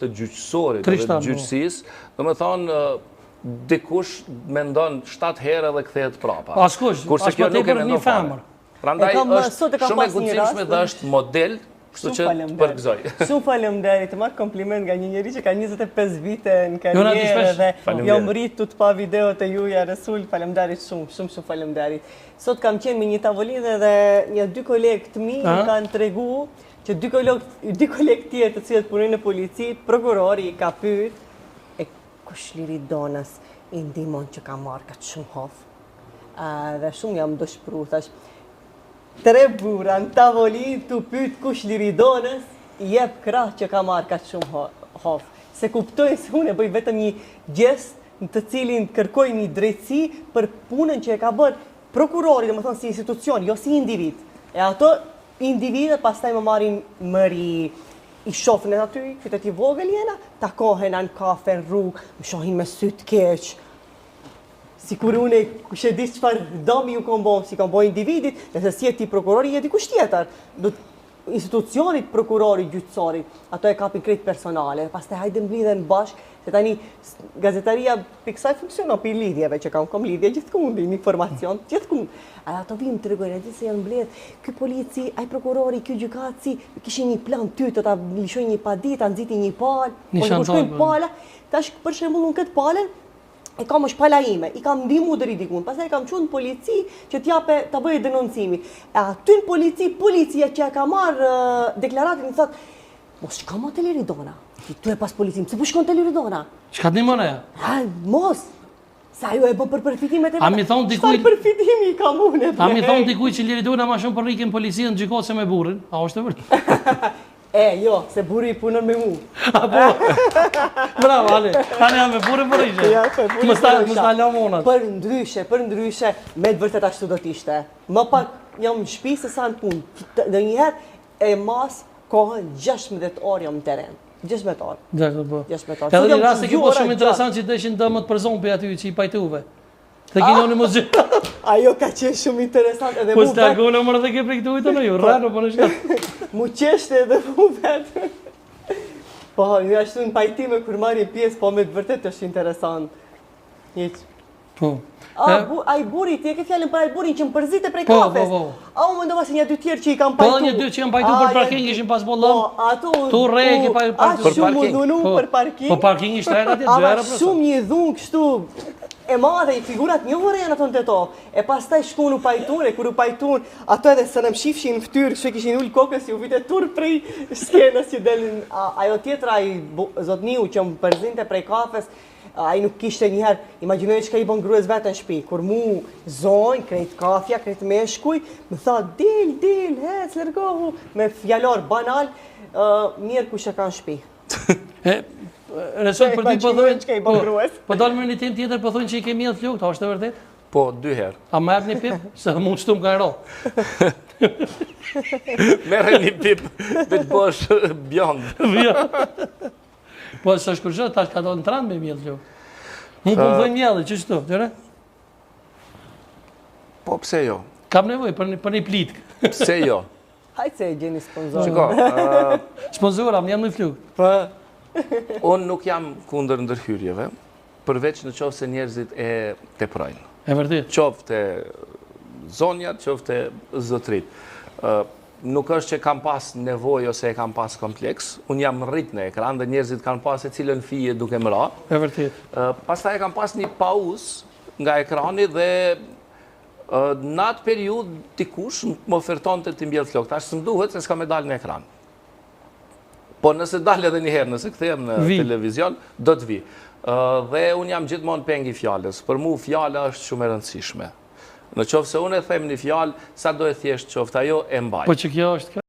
të gjyqësorit dhe të gjyqësisë, do me thonë, dikush mendon 7 herë dhe kthehet prapa. Askush, kurse kjo nuk e mendon fare. Prandaj është shumë e guximshme dhe është model, kështu që të përgëzoj. Shumë faleminderit, të marr kompliment nga një njerëz që ka 25 vite në karrierë dhe jam rritur të pa videot e juaja Resul, faleminderit shumë faleminderit. Sot kam qenë me një tavolinë dhe një dy kolegë të mi më kanë treguar që dy kolegë tjerë të cilët punojnë në polici, prokurori i ka pyet e kush Liridonës i ndihmon që ka marrë kaq shumë hof. Dhe shumë jam dëshpëruar, thash 3 burra në tavolinë të pyet kush Liridonës i jep krah që ka marrë kaq shumë hof. Se kuptoj se unë e bëj vetëm një gest në të cilin kërkoj një drejtësi për punën që e ka bërë prokurori, domethënë si institucion, jo si individ. E ato individet pastaj më marrin mëri, i shofën e aty, qytet i vogël jena, takohen në kafe, në rrugë, më shohin me sy të keq. Sikur unë kush e di çfarë domi ju kom bën, si kom bën individit, nëse si ti prokurori je dikush tjetër. Do institucionit, prokurori, gjyqësori, ato e kapin krejt personale, pastaj hajde mblidhen bashkë, se tani gazetaria piksaj funksionon për lidhjeve që kam lidhje gjithkund, informacion, gjithkund. Ato vinë të tregojnë, e di se janë mbledh, ky polici, ai prokurori, ky gjykatësi, kishin një plan ty të ta lishojnë një padit, ta nxitin një palë, po shkojnë pala, tash për shembull unë këtë palën e kam është pala ime, i kam ndihmu deri dikun, pastaj e kam çuar në polici që ta bëjë denoncimi. E aty në policia që ka marrë deklaratin i thotë, mos shko më te Liridona. Tu e pas policim, pse po shkon te Liridona? Çka ndihmon ajo? Mos. Sa ju e bën për përfitimet e vetë. A mi thon dikujt? Çfarë përfitimi kam unë? A mi thon dikujt që Liridona më shumë për rikën policinë gjykon se me burrin? A është e vërtetë? Jo, se burri punon me mu. Bravo, Ale. Tani jam me burrin për rikë. Mos ta lëm unë. Për ndryshe, me të vërtet ashtu do të ishte. Më pak jam në shtëpi se sa në punë. Ndonjëherë e mas kohën 16 orë jam në terren. 16 orë. 16 orë. Edhe në rast se kjo shumë interesant që deshin dëmët për zonë për aty që i pajtuve. Të kinoni mos gjë. Ajo ka qenë shumë interesant edhe mu vetë. Po s'tagonë mërë dhe ke për këtu ujtë në ju, rrano për në shkatë. Mu qeshte edhe mu vetë. Po, një ashtu në pajtime kër marri pjesë, po me të vërtet është interesant. Po. A i buri, ti e ke fjallin për a i burin që më përzite prej kafes. A u mendova se një dy tjerë që i kam pajtu. Po, një dy që jam pajtu për parking ishin pas bollon. Tu rejke për parking. A shumë më dhunu për parking. Po parking ishte rejt atje 2 euro. A shumë një dhun kështu e madhe, i figurat njohore janë ato në të to. E pas taj shkun u pajtun, e kur u pajtun, ato edhe se në më shifshin në ftyrë, kështu kishin ullë kokës, ju vite tur prej skenës që delin. Ajo tjetra i zotniu që më përzinte prej kafes, a i nuk kishte njëherë, imaginoj që ka i bën grues vetë në shpi, kur mu zonjë, krejt kafja, krejt meshkuj, më tha, dil, hec, lërgohu, me fjallor banal, mirë kush e ka në shpi. Resot për ty po dalë me një tim tjetër po thonë që i ke mjellë flukët, a është e vërtet? Po, 2 herë. A më jep një pip? Se mund shtu më ka ero. Mere një pip, dhe të bosh bjondë. Po, së është kërgjë, ta ka do në tranë me mjellë flukët. Mu po më dhojnë mjellë, që shtu, tëre? Po, pse jo? Kam nevoj për një plitkë. Pse jo? Hajtë se e gjeni sponsor. Qiko, sponsora, më jam në flukët. Unë nuk jam kundër ndërhyrjeve, përveç në qoftë se njerëzit e teprojnë. E vërtet. Qoftë zonjat, qoftë zotrit. Nuk është që kam pas nevoj ose e kam pas kompleks. Unë jam rrit në ekran dhe njerëzit kanë pas e cilën fije duke më ra. E vërtet. Pastaj e kam pas një pauzë nga ekrani dhe në atë periud dikush më oferton të mbjellë flokë. Tash së më duhet se s'ka me dalë në ekran. Po nëse dalë edhe njëherë, nëse këthejem në televizion, do të vi. Dhe unë jam gjithmonë pengi fjallës. Për mu fjalla është shumë e rëndësishme. Në qofë se unë e them një fjallë, sa do e thjesht qoftë ajo e mbaj. Po që kjo është